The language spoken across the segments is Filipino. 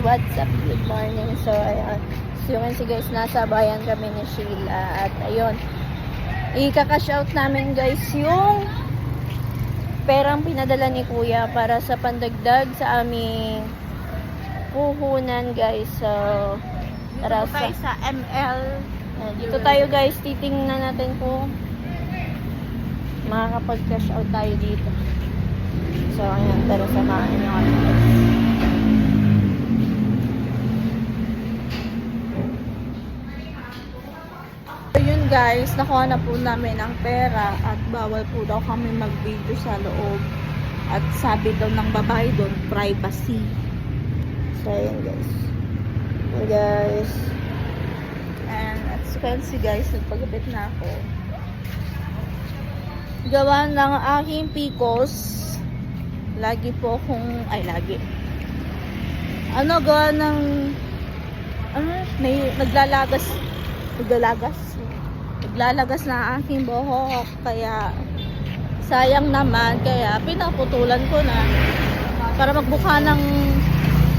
What's up? Good morning. So, ayan. So, yun si guys, nasa bayan kami ni Sheila. At ayun, ikaka-cash out namin guys yung perang pinadala ni Kuya para sa pandagdag sa aming puhunan guys. So, tara Sa ML. dito tayo guys. Titingnan natin kung makakapag-cash out tayo dito. So, ayan. Tara, samahan nyo kami guys. Ayun guys, nakuha na po namin ang pera at bawal po daw kami mag-video sa loob. At sabi daw ng babae doon, privacy. So, ayan guys. Ayan guys. And as you can see guys, nagpagupit na ako. Gawa ng aking PCOS. Lagi po akong, gawa ng, May naglalagas na aking buhok. Kaya sayang naman. Kaya pinaputulan ko na para magbuka ng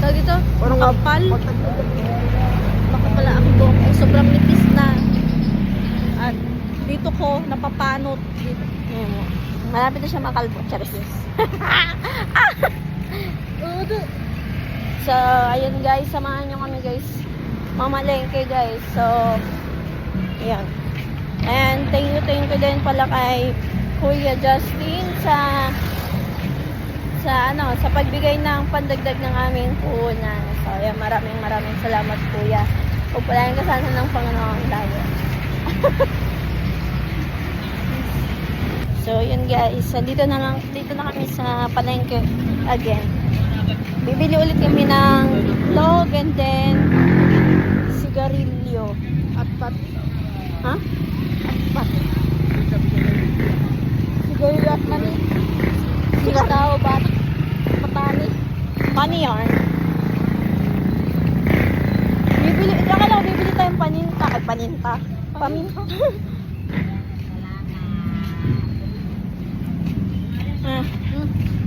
tawag ito, makapal. Makapal ang aking buhok. Ay, sobrang nipis na. At dito ko napapanot dito. malapit na siya makalbo. Charis. So, ayun guys, samahan nyo kami guys. Mamalengke guys. So, ayan. And thank you din pala kay Kuya Justin sa pagbigay ng pandagdag ng aming puhunan. So, ayan, maraming salamat Kuya. Pagpalain ka sana ng Panginoon tayo. So, yun guys. Dito na kami sa palengke again. Bibili ulit kami ng log and then sigarilyo. At pat. Ha? At pat. Sigarilyo at mani. Sigataw ba? Patani. Pani yarn. Bibili tayong paninta. Ay, paninta. Paminta.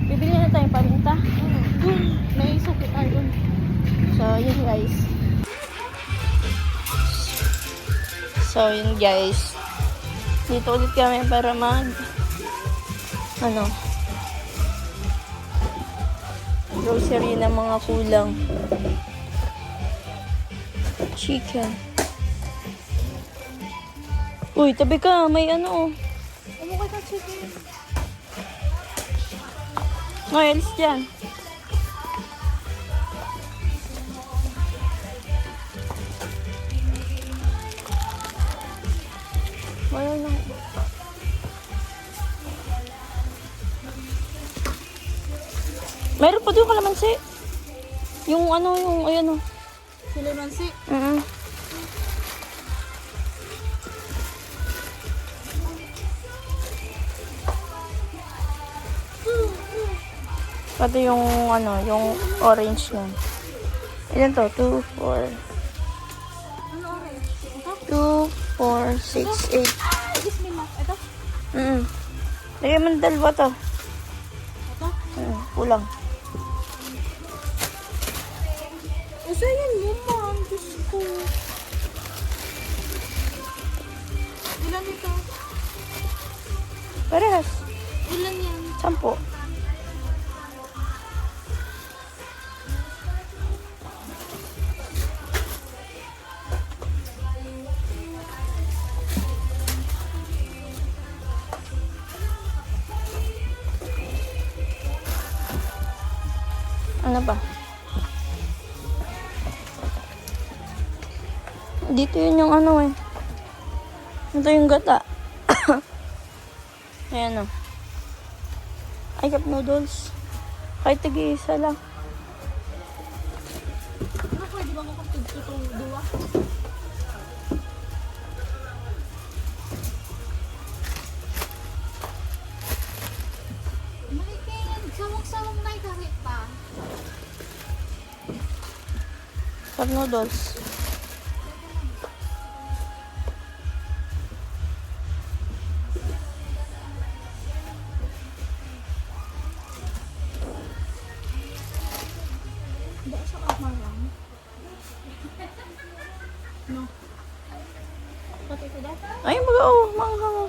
Bibili na tayong paminta. May sukit ayun. So, yun guys. Dito ulit kami para grocery na mga kulang. Chicken. Uy, tabi ka. May Ano ka na chicken? Ngayon, dyan. Wala lang. Meron pa doon kalamansi. Yung ayan o. Silimansi. Pati yung orange nun. Ilan to? 2, 4. Ano orange? Ito? 2, 4, 6, 8. Bismillah. Ito? Lagyan mo ng dalawa to. Ito? Kulang. Usayan mo, ma'am. Diyos ko. Ilan ito? Parehas. Ilan yan? 10. Ano ba? Dito yun yung Ito yung gata. Ayan o. Ay, cup noodles. Kahit tagi-isa lang. Ano pwede ba makapag itong duwa? Makikin. Sawang-sawang na kahit pa. Cup noodles. Ba sa kamarang? No. Pati ko daw? Ay, oo, manghang.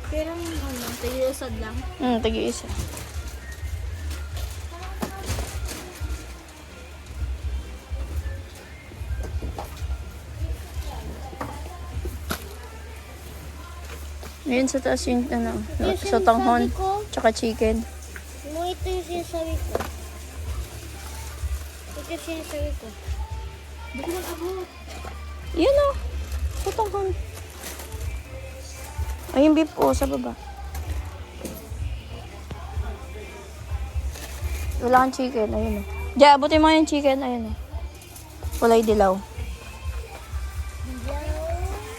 Pero ano, tigil-usad lang. Tagi-isa. Ngayon sa taas yung ano, sotanghon, tsaka chicken. Mo ito yung sinasabi ko. Ito yung sinasabi ko. Hindi ko mag-abot. Yun o, sotanghon. Ay, yung beef po, sa baba. Wala kang chicken, ayun o. Diyan, abutin mo yung chicken, ayun o. Kulay dilaw.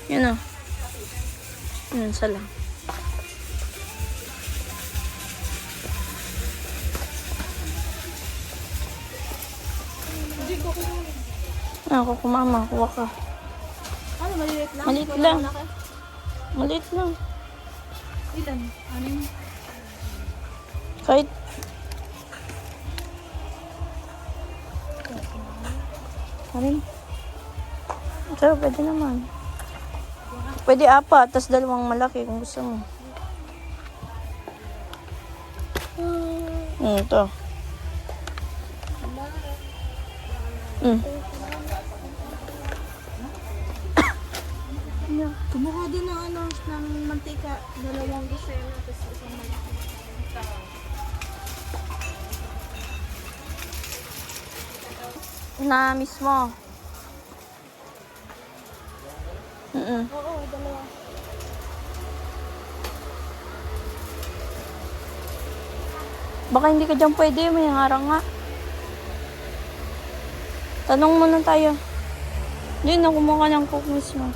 Yun o. Yun, isa lang. Hindi ko Ako, kumama, kuha ka. Ano, maliit lang? Maliit Wala lang. malaki? Maliit lang. Ilan? Anim? Kahit, anim. Ito, pwede naman. Pwede apat, tas dalawang malaki kung gusto mo. Ito. Kumuha din ng ano, ng mantika. Dalawang gisela, tapos isang malaki. Na mismo. Oo, dalawa. Baka hindi ka dyan pwede, may harang nga. Tanong muna tayo. Yun, kumuha ka ng cook mismo.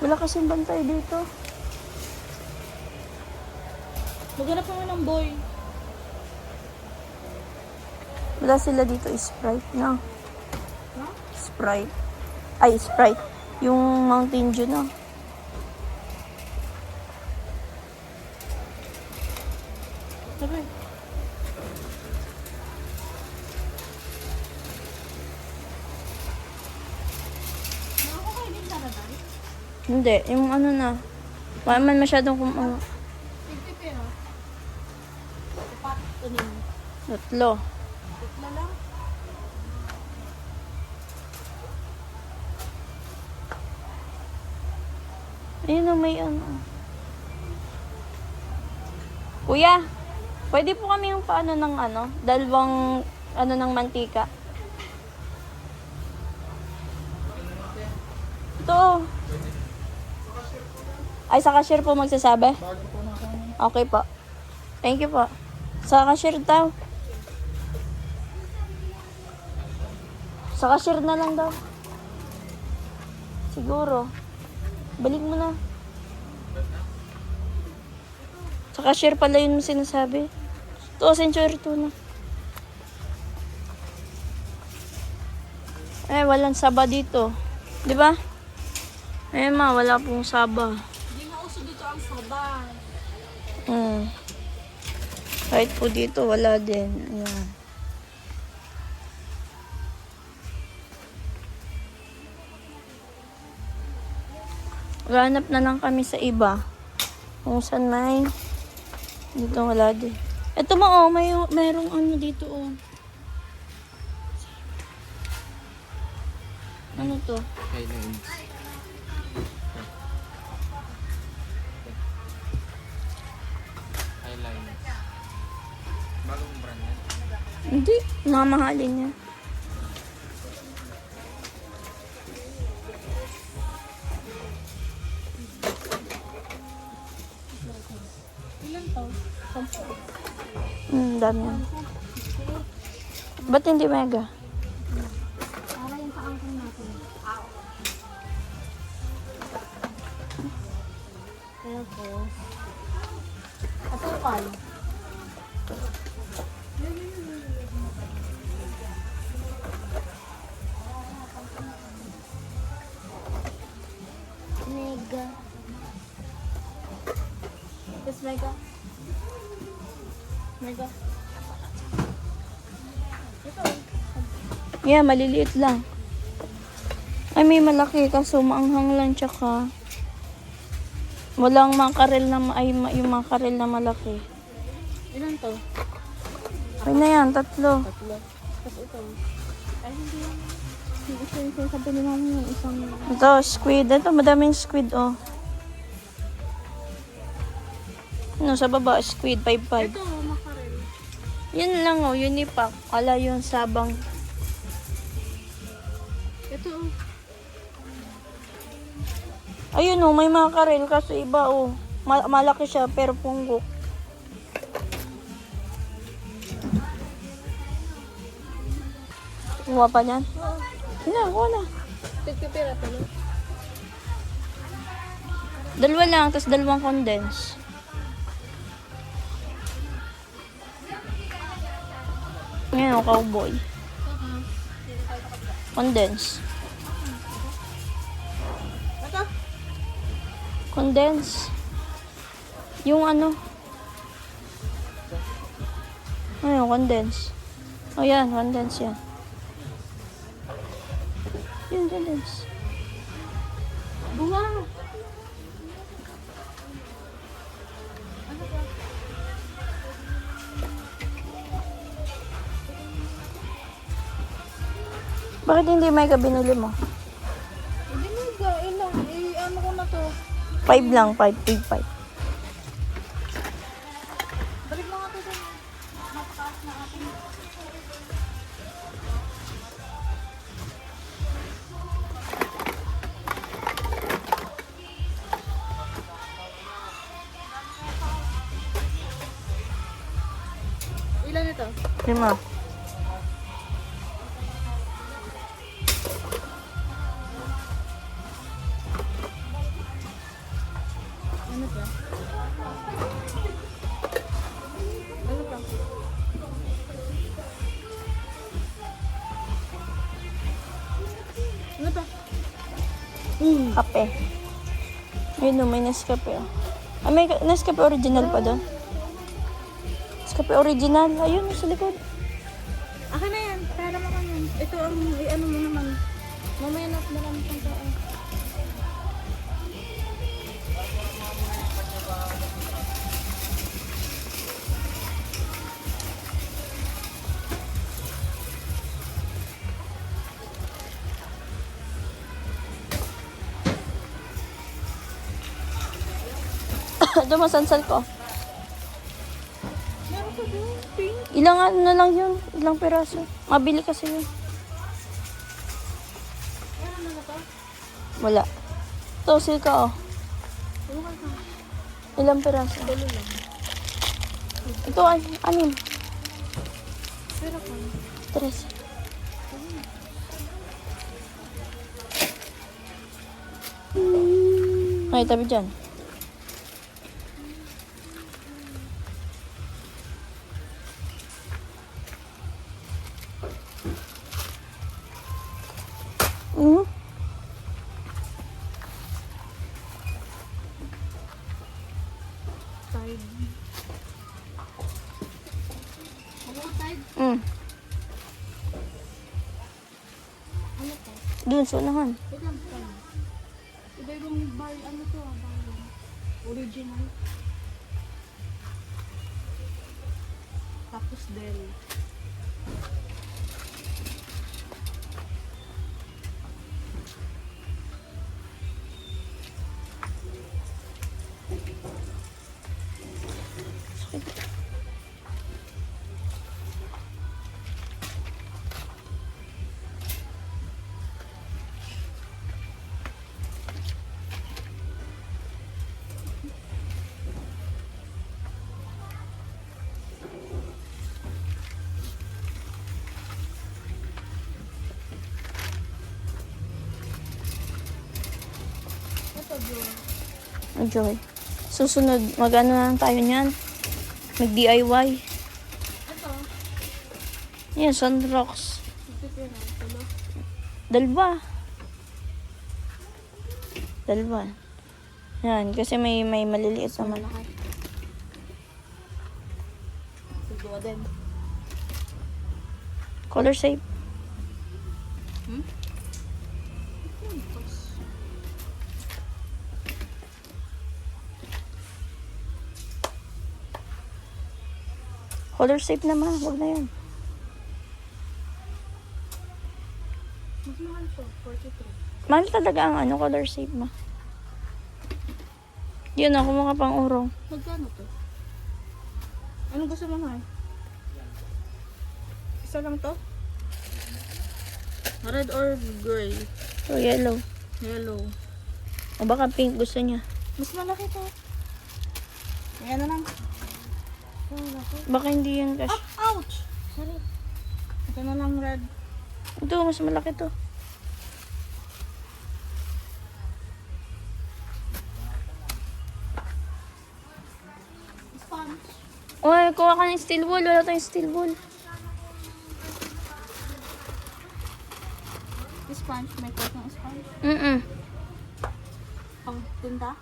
Wala kasing bantay dito. Maghanap naman ng boy. Wala sila dito, Sprite, no? Ha? Sprite. Ay, Sprite. Yung Mountain Dew, no? Sabi. Nakakainin taradal? Hindi, yung ano na. Wala man masyadong ano. 50 pero. Tapat, tunin. Tatlo. Tutla lang. Ayun na, may ano. Kuya, pwede po kami yung paano ng ano, dalawang ano ng mantika. Ito. Ay, sa cashier po magsasabi? Okay po. Thank you po. Sa cashier daw. Sa cashier na lang daw. Siguro. Balik mo na. Sa cashier pala yun sinasabi. Ito, century 2 na. Eh, walang saba dito. Di ba? Eh, wala pong saba. Hindi na uso dito ang saba. Kahit po dito, wala din. Ayan. Ganap na lang kami sa iba. Kung saan may. Dito wala din. Ito mo, oh, merong ano dito, oh. Ano to? Highlands. Highlands. Bagong brand yan. Hindi, mamahalin niya. Ilan to? 10. Dami yan. Ba't hindi mega? Para yung kaangkong natin. Tapos, asukal. Mega. Mega. Ito. Yeah, maliliit lang. Ay, may malaki kaso maanghang lang tsaka walang makarel na yung makarel na malaki. Ilan to? Ay na yan, 3. Tatlo. Tapos ito. Ay, hindi yan. Ito yung sinasabi ni mami yung isang... Ito, squid. Ito, madaming squid, oh. Ano, sa baba, squid, 5-5. Ito, makarel. Yun lang, oh, unipack. Ala yung sabang. Ito, oh. Ayun, oh, may makarel kasi iba, oh. Malaki siya, pero punggok. Kuha pa niyan? Oo. Kuha na. Tigpipira pa, no? 2 lang, tapos 2 condense. Ngayon, cowboy. Condense. Ito. Condense. Yung ano. Ayun, condense. O yan, condense yan. Yun, condense. Wow! Bakit hindi may kabinili mo? Hindi mo ga, ilang. Ano ko na to? 5 lang, 5, big 5. Balik mo nga to dun. Napakaas na atin. Ilan ito? 5. Ano pa? Ano pa? Ano pa? Kape. Ayun, no, may Nescafe. Oh. Ah, may Nescafe original pa doon. Nescafe original. Ayun, sa likod. Akin na yan. Para mo yan. Ito ang ano mo naman. Mamaya na marami pang tao. Ito, masansal ko. Meron ka doon. Pink. Ilang ano na lang yun. Ilang piraso. Mabili kasi yun. Meron na to? Wala. Ito, silka, oh. Ewan ka. Ilang piraso. Dalo lang. Ito, 6. Pero ka. 3. Ay, tabi dyan. Tide. Ano tide? Ano to? Doon, sa unahan. Ilan pa? Iba yung bar, ano to ah, bar. Original. Tapos del. Ito bro. Enjoy. Susunod, mag-ano na lang tayo niyan. Mag-DIY. Ito. Yan, Sunrocks. Pipira. Ito. 2. 2. Yan, kasi may maliliit na malaki. Dua din. Color safe. Color safe naman. Huwag na yan. Mas mahal to, 43. Mahal talaga ang ano, color safe mo. Yun ako mga pang urong. Magkano to? Anong gusto mo, Mar? Isa lang to? Red or gray? So, yellow. Yellow. O baka pink gusto niya. Mas malaki to. Ayan na lang. Baka hindi yan cash. Ouch! Sorry. Ito na lang red. Ito, mas malaki to. Sponge. Uy, kuha ka ng steel wool. Wala tayong steel wool. Sponge. May kot ng sponge. Pang tinta.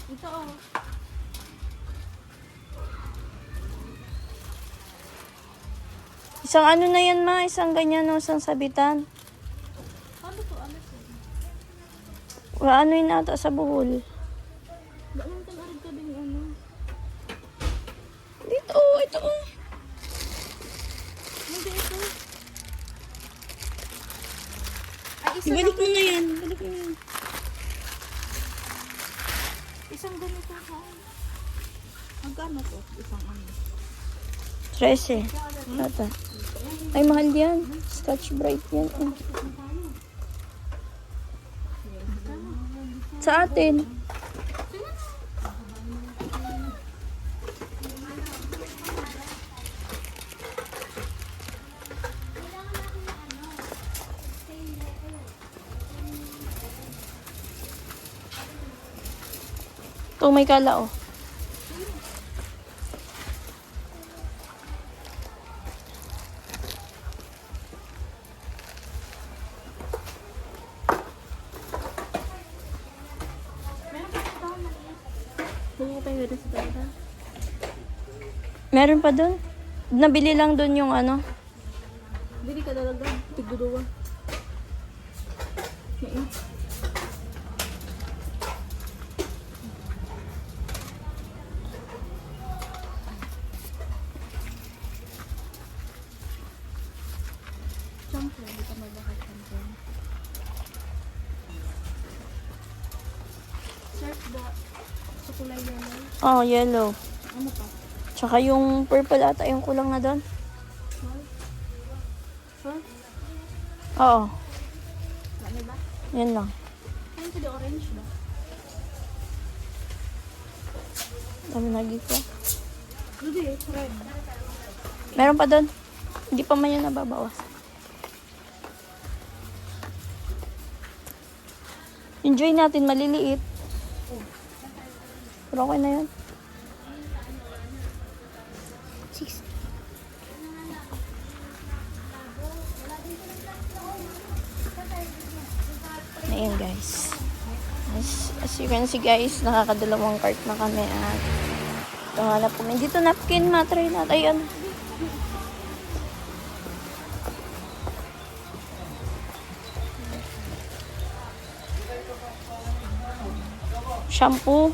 Ito oh. Isang ano na yan, ma? Isang ganyan, no? Isang sabitan. Ano to? Ano to? Wala ano yun ata sa buhol. Bakit ka arid ka din ano? Dito, oh, ito, oh. Hindi ito. Ay, isa Ibalik lang. mo na yan. Ibalik mo na yan. Isang ganito ha. Magkano to? Isang ano? 13. Ata. Ay, mahal yan. Scotch Brite yan. Oh. Sa atin. Ito may kala, oh. Meron pa dun? Nabili lang dun yung ano. Bili ka dalagang. Tigduduwa. Shampoo. Hindi ka mabakit shampoo. Surf ba? Sa kulay yellow. Oh, yellow. Ano pa? Tsaka yung purple ata yung kulang na dun. Surf? Oo. Ano ba? Yan lang. Ano sa orange ba? Dami lagi ko. Hindi, red. Meron pa dun. Hindi pa man yan nababawas. Enjoy natin, maliliit. Pero okay na yun. 6. Ayan guys. As you can see guys, nakakadalawang cart na kami at ito hanap kami. Dito napkin, matry natin. Ayan. Shampoo.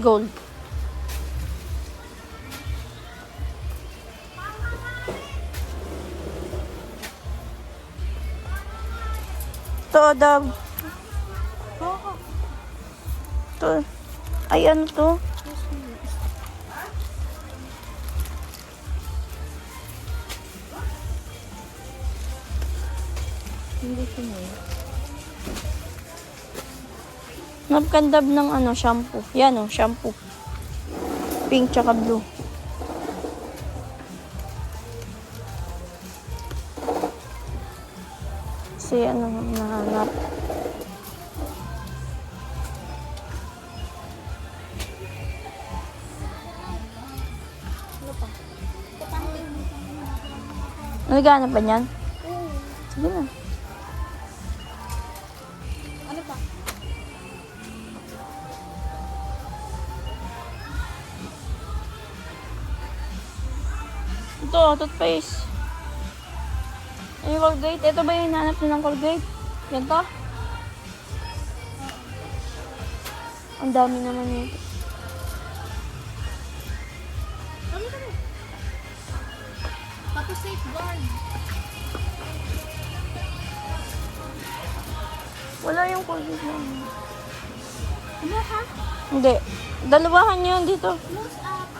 Gold. To, Dab. To. Ay, ano to? Hindi ko na yun. Napkandab ng ano, shampoo. Yan oh, shampoo. Pink tsaka blue. Kasi ano, nahanap. Naghanap ba niyan? Sige na. Ano pa? Ito, toothpaste. Ay, Colgate. Ito ba yung hinahanap nyo ng Colgate? Yan to? Ang dami naman nito. Tapos safeguard. Wala yung Colgate na. Ano ha? Hindi. Dalawahan yun dito. Close up.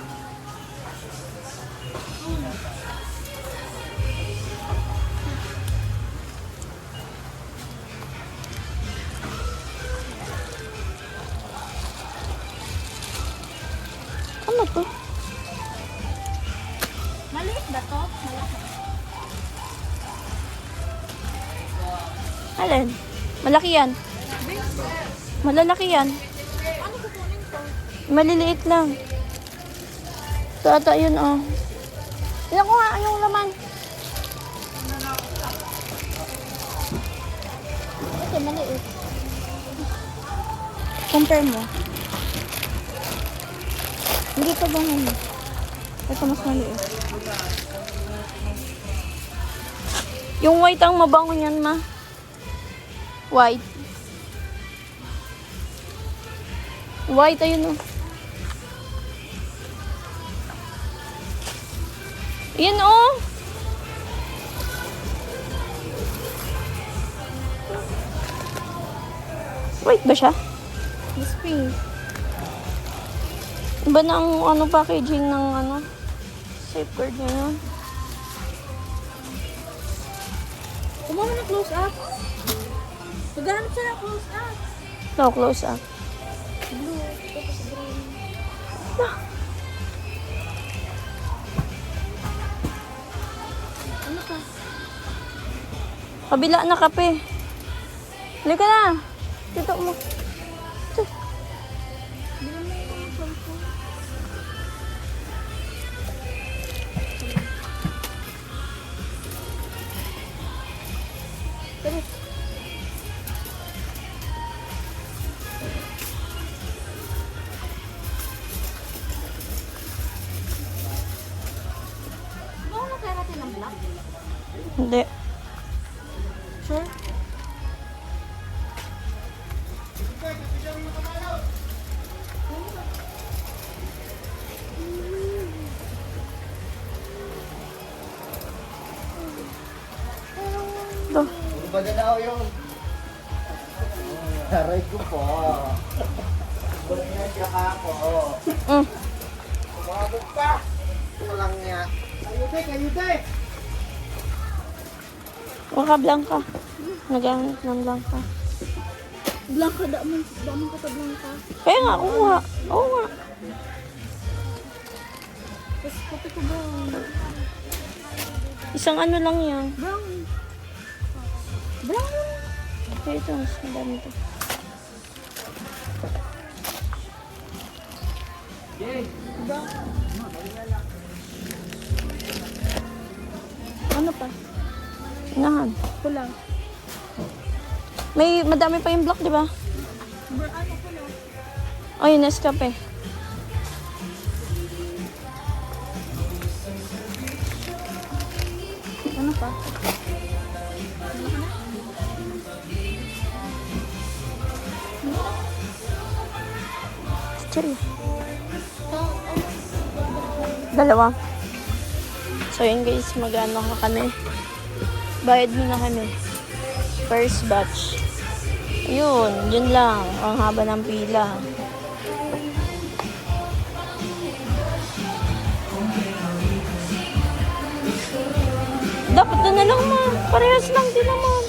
Ano to? Maliit ba to? Malaki. Alin? Malaki yan. Malalaki yan. Ano kukunin ko? Maliliit lang. Ito ata yun, oh. Tignan ko nga yung laman. Ito, maliit. Compare mo. Hindi pa ba ano? Ito mas maliit. Yung white ang mabango niyan, ma. White. White, ayun, oh. Yan, oh. White ba siya? Miss Pink. Iba na ang ano, packaging ng ano, safeguard niya yun. Kumuha na close up. Maghanap siya ng close up. No, close up. Blue. Tapos green. Ano pa? Kabila na kape. Halika na. Dito mo. Ito. Bilang mo yung cellphone. Dali. Ba ako na natin ng black? Hindi. Sure. Ito. Baga daw yun. Aray ko po. Baga niya siya ako. Mm. Kumabot pa. Walang niya. Kayute, kayute. Maka blanca. Nagamit ng blanca. Blanca, damon ka ta blanca. Kaya nga, kuha. Oo nga. Tapos kopi ko brown. Isang ano lang yan. Brown. Brown. Kaya ito, mas madami ito. Ano pa? Inahan. Pula. May madami pa yung block, di ba? Ano pula? Oh, yung Nescafe. Ano pa? Chill. Dalawa. So yun guys, mag-ano ka kami. Bayad muna kami. First batch. Yun, yun lang. Ang haba ng pila. Dapat na lang ma. Parehas lang din naman.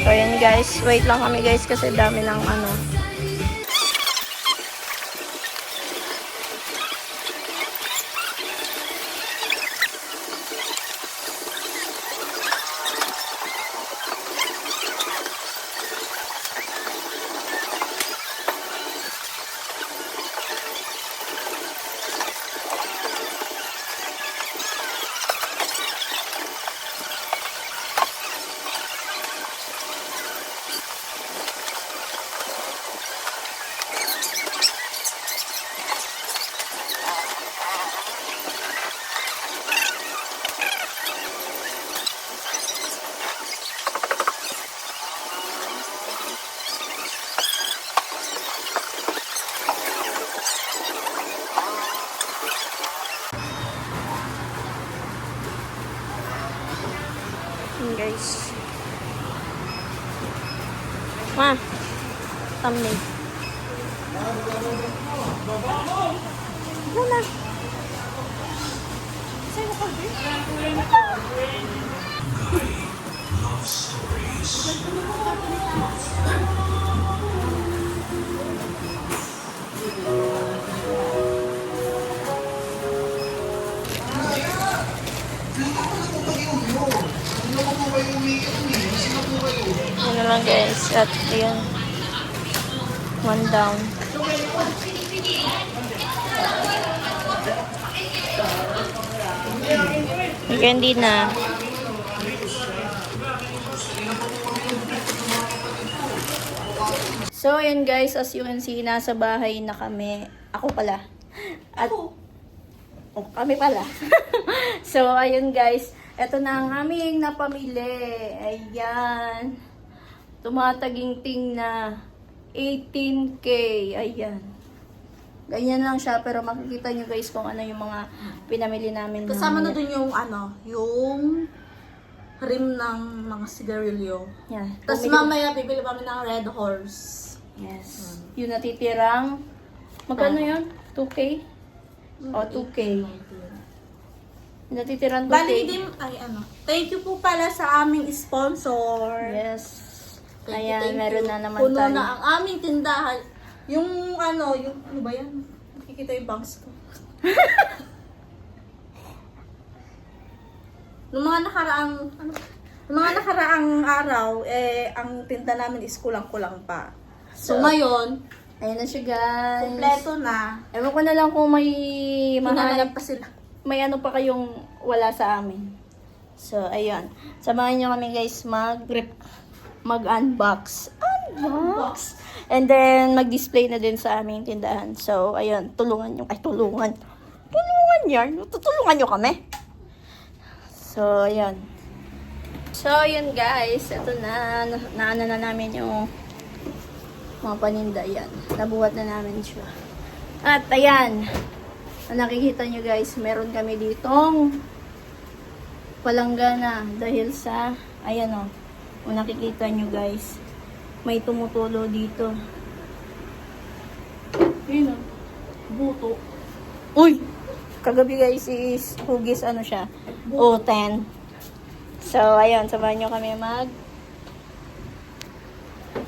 So yun guys, wait lang kami guys kasi dami ng ano. Ma. Thumbnail. Muna. Sa'yo ko, Ano lang guys, at yun, 1 down. May candy na. So, ayun guys, as you can see, nasa bahay na kami. Ako pala. At, oh, kami pala. So, ayun guys, eto na ang aming napamili. Ayan. Tumataginting na 18K. Ayan. Ganyan lang siya, pero makikita nyo guys kung ano yung mga pinamili namin. Kasama na dun yung yung rim ng mga sigarilyo. Yan. Tapos mamaya bibili kami ng Red Horse. Yes. Yung natitirang, magkano yun? 2K? O, 2K. Yung natitirang 2K. Bali, thank you po pala sa aming sponsor. Yes. Thank Ayan, you. meron na naman Puno tayo. na ang aming tindahan. Yung ano ba yan? Nakikita yung bags ko. Noong mga nakaraang araw, ang tinda namin is kulang-kulang pa. So, ngayon, Ayan na siya guys. kompleto na. Ewan ko na lang kung may Hinahanap mahanap, pa sila. may ano pa kayong wala sa amin. So, ayun. Samahan nyo kami guys mag-unbox. Unbox! And then, mag-display na din sa aming tindahan. So, ayun. Tulungan yan. Tutulungan nyo kami. So, ayun. So, ayun guys. Ito na. Naano na namin yung mga paninda. Yan. Nabuhat na namin siya. At, ayan. Nakikita nyo guys, meron kami ditong palanggana. Dahil sa, ayan o. Kung nakikita nyo guys, may tumutulo dito. Yun o. Buto. Uy! Kagabi guys is hugis ano siya. O10. So, ayun. Sabahan nyo kami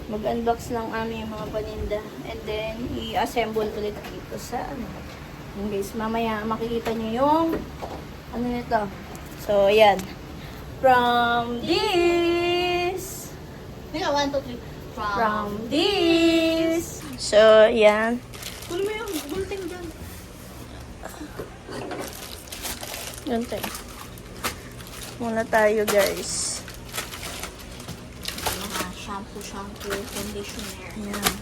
mag-unbox lang aming mga paninda. And then, i-assemble ulit dito sa ano. Yun guys, mamaya makikita nyo yung ano nito. So, ayan. From this. 1, 2, 3. From this. So, ayan. Kunin mo yung bulting dyan. Ganito. Muna tayo guys. Mga shampoo, conditioner. Ayan.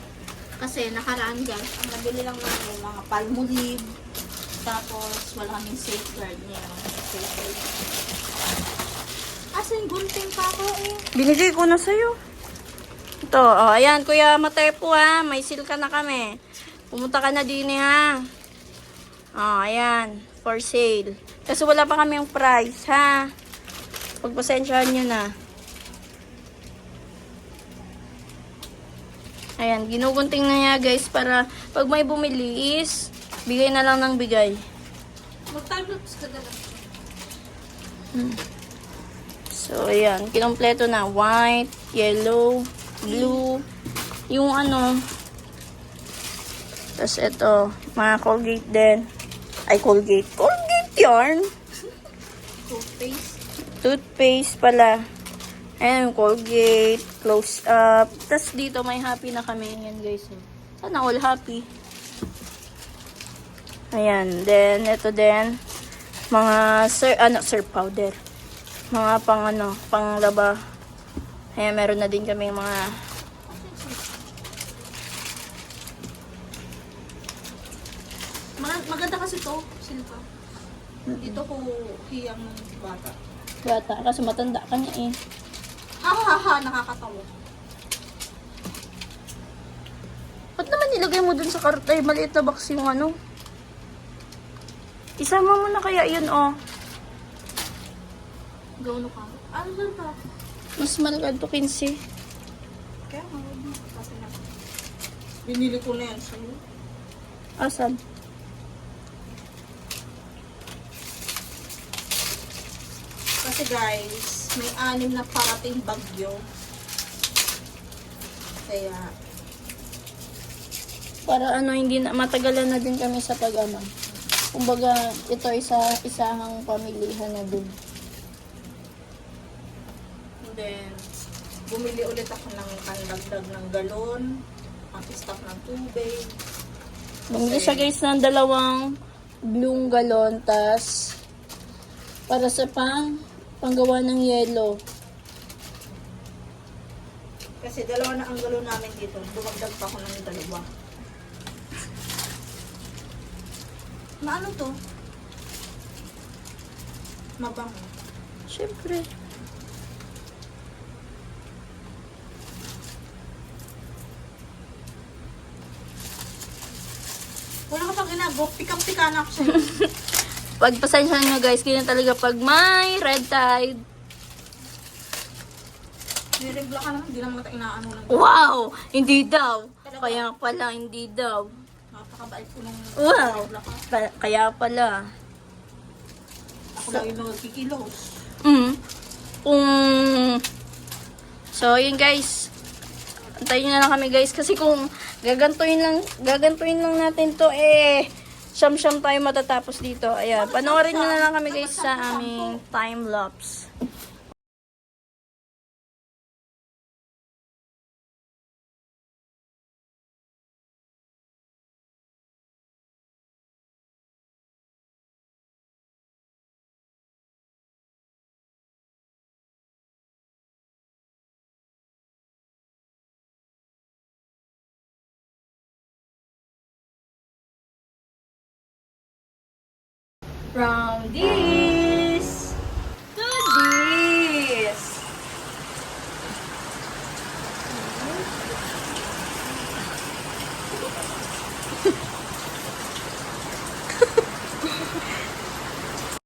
Kasi nakaraan guys, ang nabili lang naman yung mga Palmolive. Tapos wala kaming safeguard niya. Safeguard. As in, gunting pa ako eh. Binigay ko na sa'yo. Ito, oh, ayan, Kuya Matepo ha. May seal ka na kami. Pumunta ka na din ha. Oh, ayan. For sale. Kasi wala pa kami yung price ha. Pagpasensyahan nyo na. Ayan, ginugunting na niya guys para pag may bumili is bigay na lang ng bigay. Mag-timelapse ka na lang. So, ayan. Kinompleto na. White, yellow, blue. Yung ano. Tapos ito. Mga Colgate din. Ay, Colgate. Colgate yarn. Toothpaste. Toothpaste pala. Ayan, Colgate. Close up. Tapos dito may happy na kami. Ayan guys. Sana all happy. Ayan. Then, ito din. Mga surf powder. Mga panglaba. Ayan, meron na din kami mga Maganda kasi to, silpa. Dito ko hiyang bata. bata. Kasi matanda ka niya eh. Ha, nakakatawa. Ba't naman nilagay mo dun sa ay, maliit na box yung ano? Isama mo na kaya yun, oh. Gawno ka. Ano ba ito? Mas malagad to 15. Kaya nga, kasi na. Binili ko na yan sa'yo. Asan? Kasi guys, may 6 na parating bagyo. Kaya, Para ano, hindi na, matagalan na din kami sa pag-ano. Kumbaga, ito isahang pamilihan na din. and then, bumili ulit ako ng pandagdag ng galon, pang-stock ng tubig. Bumili siya guys ng 2 blue galon, tas para sa panggawa ng yelo. Kasi 2 na ang galon namin dito. Dumagdag pa ako ng 2. Na ano to? Mabango. Siyempre. Wala ka pang ginagawa. Pikang-pika na ako sa'yo. Pagpasensyahan nyo guys, ganyan talaga pag may red tide. Niregla ka naman. Hindi naman kita inaano lang. Wow! Hindi daw. Kaya pala, hindi daw. Napakabait ko nung Wow! niregla ka. Kaya pala. Ako lang yung nagkikilos. Kung... So, yun guys. Antayin na lang kami guys. Kasi kung gagantuin lang natin to, siyam-siyam tayo matatapos dito. Ayan, panoorin nyo na lang kami guys sa aming time-lapse. From the